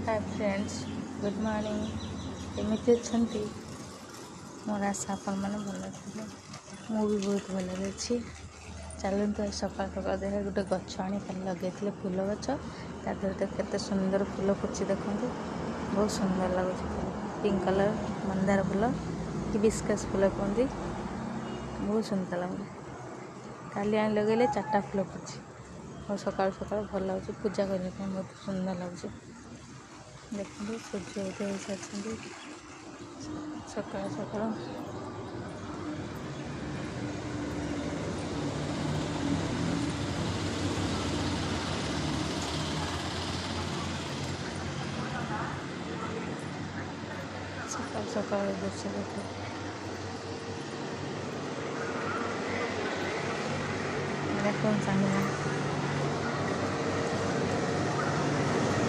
Hi friends, good morning. केमिति अच्छंती? मोर आशा आपण मैंने भल थे। मु भी बहुत भल अच्छी। चलते सकाल सकाल देखे गोटे गच आनी लगे फूल गच के सुंदर फूल फुची देखते बहुत सुंदर लगुच। पिंक कलर मंदार फूल कि बिस्कस फूल कहते बहुत सुंदर लगे। काली आनी लगे 4टा फूल फुची और सकाल सकाल भल लगे पूजा करने बहुत सुंदर लगे। देखते सूर्य उदय हो सारी सकाल सकाल सकाल सकाल दृश्य देखे देखो सामने